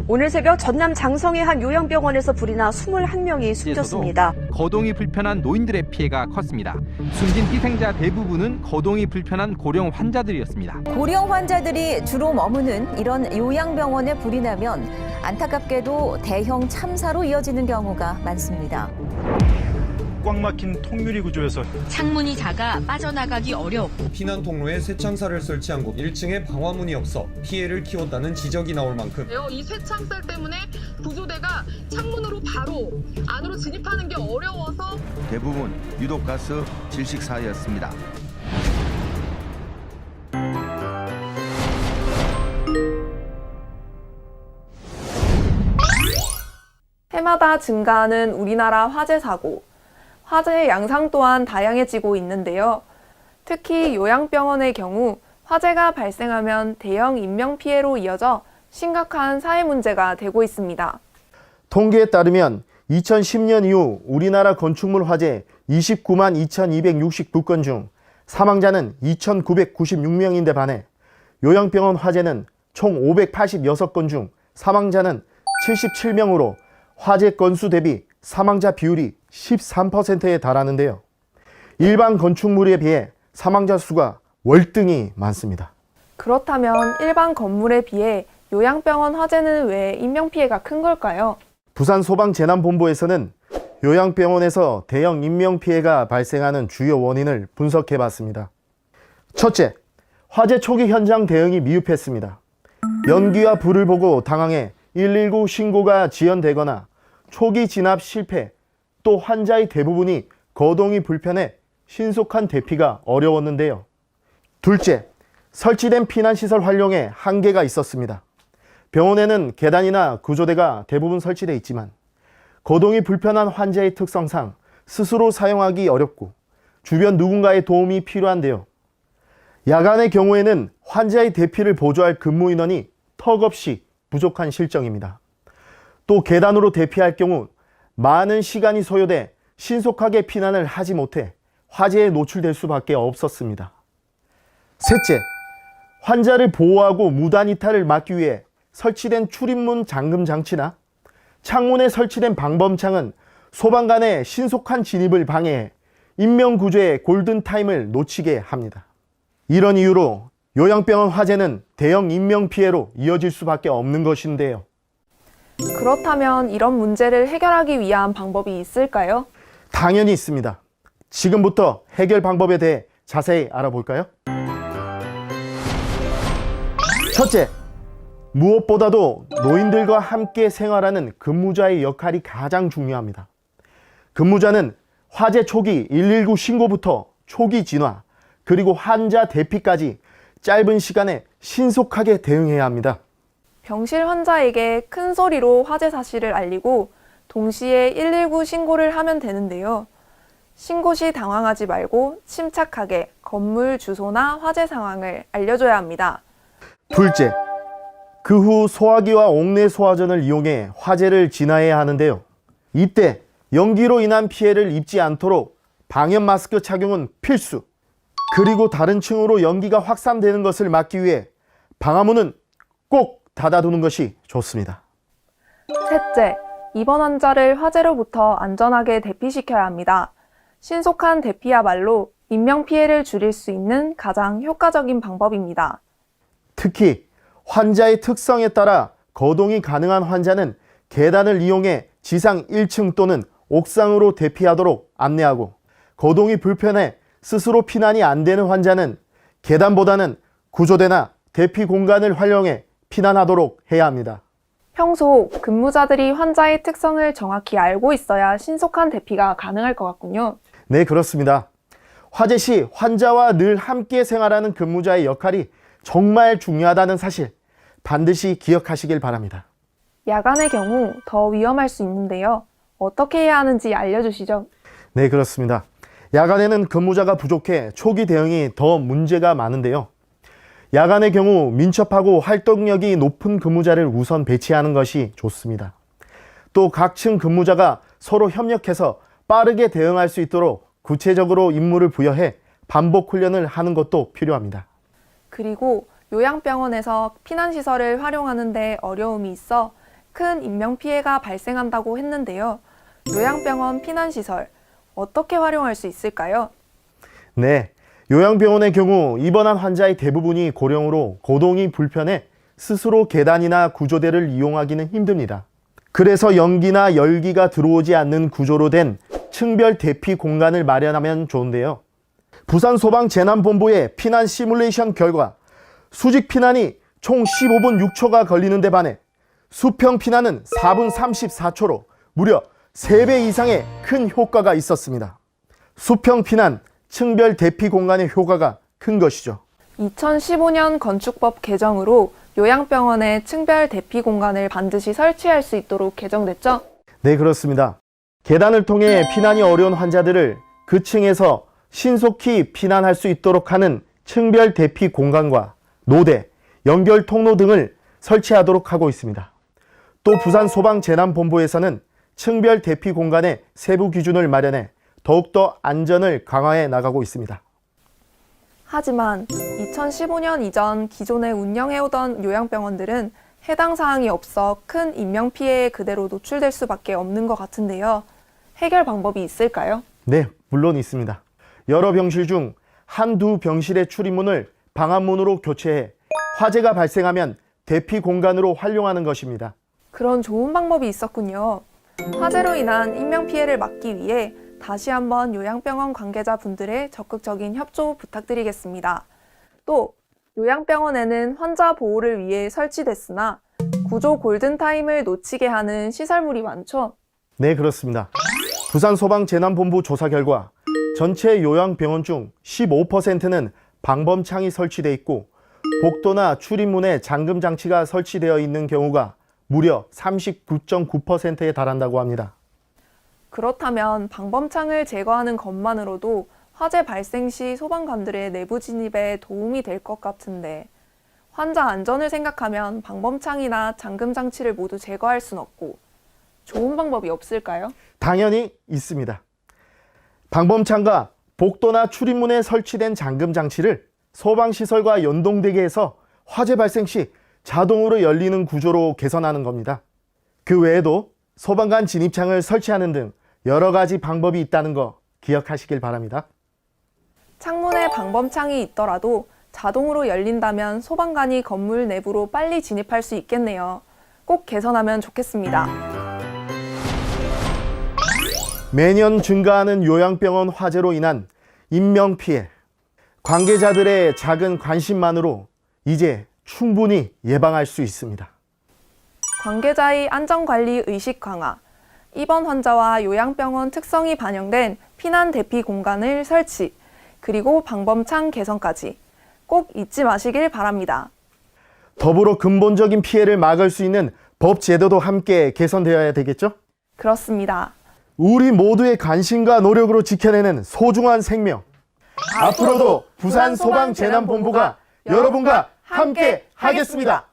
오늘 새벽 전남 장성의 한 요양병원에서 불이 나 21명이 숨졌습니다. 거동이 불편한 노인들의 피해가 컸습니다. 숨진 희생자 대부분은 거동이 불편한 고령 환자들이었습니다. 고령 환자들이 주로 머무는 이런 요양병원에 불이 나면 안타깝게도 대형 참사로 이어지는 경우가 많습니다. 꽉 막힌 통유리 구조에서 창문이 작아 빠져나가기 어려웠고 피난 통로에 쇠창살을 설치한 곳 1층에 방화문이 없어 피해를 키웠다는 지적이 나올 만큼 이 쇠창살 때문에 구조대가 창문으로 바로 안으로 진입하는 게 어려워서 대부분 유독가스 질식 사이였습니다. 해마다 증가하는 우리나라 화재 사고. 화재의 양상 또한 다양해지고 있는데요. 특히 요양병원의 경우 화재가 발생하면 대형 인명피해로 이어져 심각한 사회 문제가 되고 있습니다. 통계에 따르면 2010년 이후 우리나라 건축물 화재 29만 2,269건 중 사망자는 2,996명인데 반해 요양병원 화재는 총 586건 중 사망자는 77명으로 화재 건수 대비 사망자 비율이 13%에 달하는데요. 일반 건축물에 비해 사망자 수가 월등히 많습니다. 그렇다면 일반 건물에 비해 요양병원 화재는 왜 인명피해가 큰 걸까요? 부산소방재난본부에서는 요양병원에서 대형 인명피해가 발생하는 주요 원인을 분석해 봤습니다. 첫째, 화재 초기 현장 대응이 미흡했습니다. 연기와 불을 보고 당황해 119 신고가 지연되거나 초기 진압 실패, 또 환자의 대부분이 거동이 불편해 신속한 대피가 어려웠는데요. 둘째, 설치된 피난시설 활용에 한계가 있었습니다. 병원에는 계단이나 구조대가 대부분 설치되어 있지만 거동이 불편한 환자의 특성상 스스로 사용하기 어렵고 주변 누군가의 도움이 필요한데요. 야간의 경우에는 환자의 대피를 보조할 근무 인원이 턱없이 부족한 실정입니다. 또 계단으로 대피할 경우 많은 시간이 소요돼 신속하게 피난을 하지 못해 화재에 노출될 수밖에 없었습니다. 셋째, 환자를 보호하고 무단 이탈을 막기 위해 설치된 출입문 잠금 장치나 창문에 설치된 방범창은 소방관의 신속한 진입을 방해해 인명구조의 골든타임을 놓치게 합니다. 이런 이유로 요양병원 화재는 대형 인명피해로 이어질 수밖에 없는 것인데요. 그렇다면 이런 문제를 해결하기 위한 방법이 있을까요? 당연히 있습니다. 지금부터 해결 방법에 대해 자세히 알아볼까요? 첫째, 무엇보다도 노인들과 함께 생활하는 근무자의 역할이 가장 중요합니다. 근무자는 화재 초기 119 신고부터 초기 진화, 그리고 환자 대피까지 짧은 시간에 신속하게 대응해야 합니다. 병실 환자에게 큰 소리로 화재 사실을 알리고 동시에 119 신고를 하면 되는데요. 신고 시 당황하지 말고 침착하게 건물 주소나 화재 상황을 알려줘야 합니다. 둘째, 그 후 소화기와 옥내 소화전을 이용해 화재를 진화해야 하는데요. 이때 연기로 인한 피해를 입지 않도록 방역 마스크 착용은 필수. 그리고 다른 층으로 연기가 확산되는 것을 막기 위해 방화문은 꼭 닫아두는 것이 좋습니다. 셋째, 입원 환자를 화재로부터 안전하게 대피시켜야 합니다. 신속한 대피야말로 인명피해를 줄일 수 있는 가장 효과적인 방법입니다. 특히 환자의 특성에 따라 거동이 가능한 환자는 계단을 이용해 지상 1층 또는 옥상으로 대피하도록 안내하고, 거동이 불편해 스스로 피난이 안 되는 환자는 계단보다는 구조대나 대피 공간을 활용해 피난하도록 해야 합니다. 평소 근무자들이 환자의 특성을 정확히 알고 있어야 신속한 대피가 가능할 것 같군요. 네, 그렇습니다. 화재 시 환자와 늘 함께 생활하는 근무자의 역할이 정말 중요하다는 사실 반드시 기억하시길 바랍니다. 야간의 경우 더 위험할 수 있는데요. 어떻게 해야 하는지 알려주시죠. 네, 그렇습니다. 야간에는 근무자가 부족해 초기 대응이 더 문제가 많은데요. 야간의 경우 민첩하고 활동력이 높은 근무자를 우선 배치하는 것이 좋습니다. 또 각 층 근무자가 서로 협력해서 빠르게 대응할 수 있도록 구체적으로 임무를 부여해 반복 훈련을 하는 것도 필요합니다. 그리고 요양병원에서 피난시설을 활용하는 데 어려움이 있어 큰 인명피해가 발생한다고 했는데요. 요양병원 피난시설, 어떻게 활용할 수 있을까요? 네, 요양병원의 경우 입원한 환자의 대부분이 고령으로 거동이 불편해 스스로 계단이나 구조대를 이용하기는 힘듭니다. 그래서 연기나 열기가 들어오지 않는 구조로 된 층별 대피 공간을 마련하면 좋은데요. 부산소방재난본부의 피난 시뮬레이션 결과 수직 피난이 총 15분 6초가 걸리는 데 반해 수평 피난은 4분 34초로 무려 3배 이상의 큰 효과가 있었습니다. 수평 피난, 층별 대피 공간의 효과가 큰 것이죠. 2015년 건축법 개정으로 요양병원에 층별 대피 공간을 반드시 설치할 수 있도록 개정됐죠? 네, 그렇습니다. 계단을 통해 피난이 어려운 환자들을 그 층에서 신속히 피난할 수 있도록 하는 층별 대피 공간과 노대, 연결 통로 등을 설치하도록 하고 있습니다. 또 부산소방재난본부에서는 층별 대피 공간의 세부 기준을 마련해 더욱더 안전을 강화해 나가고 있습니다. 하지만 2015년 이전 기존에 운영해오던 요양병원들은 해당 사항이 없어 큰 인명피해에 그대로 노출될 수밖에 없는 것 같은데요. 해결 방법이 있을까요? 네, 물론 있습니다. 여러 병실 중 한두 병실의 출입문을 방안문으로 교체해 화재가 발생하면 대피 공간으로 활용하는 것입니다. 그런 좋은 방법이 있었군요. 화재로 인한 인명피해를 막기 위해 다시 한번 요양병원 관계자분들의 적극적인 협조 부탁드리겠습니다. 또 요양병원에는 환자 보호를 위해 설치됐으나 구조 골든타임을 놓치게 하는 시설물이 많죠? 네, 그렇습니다. 부산소방재난본부 조사 결과 전체 요양병원 중 15%는 방범창이 설치되어 있고 복도나 출입문에 잠금 장치가 설치되어 있는 경우가 무려 39.9%에 달한다고 합니다. 그렇다면 방범창을 제거하는 것만으로도 화재 발생 시 소방관들의 내부 진입에 도움이 될 것 같은데 환자 안전을 생각하면 방범창이나 잠금 장치를 모두 제거할 순 없고 좋은 방법이 없을까요? 당연히 있습니다. 방범창과 복도나 출입문에 설치된 잠금 장치를 소방시설과 연동되게 해서 화재 발생 시 자동으로 열리는 구조로 개선하는 겁니다. 그 외에도 소방관 진입창을 설치하는 등 여러 가지 방법이 있다는 거 기억하시길 바랍니다. 창문에 방범창이 있더라도 자동으로 열린다면 소방관이 건물 내부로 빨리 진입할 수 있겠네요. 꼭 개선하면 좋겠습니다. 매년 증가하는 요양병원 화재로 인한 인명피해, 관계자들의 작은 관심만으로 이제 충분히 예방할 수 있습니다. 관계자의 안전관리 의식 강화, 입원 환자와 요양병원 특성이 반영된 피난 대피 공간을 설치, 그리고 방범창 개선까지 꼭 잊지 마시길 바랍니다. 더불어 근본적인 피해를 막을 수 있는 법 제도도 함께 개선되어야 되겠죠? 그렇습니다. 우리 모두의 관심과 노력으로 지켜내는 소중한 생명. 앞으로도 부산소방재난본부가 여러분과 함께 하겠습니다.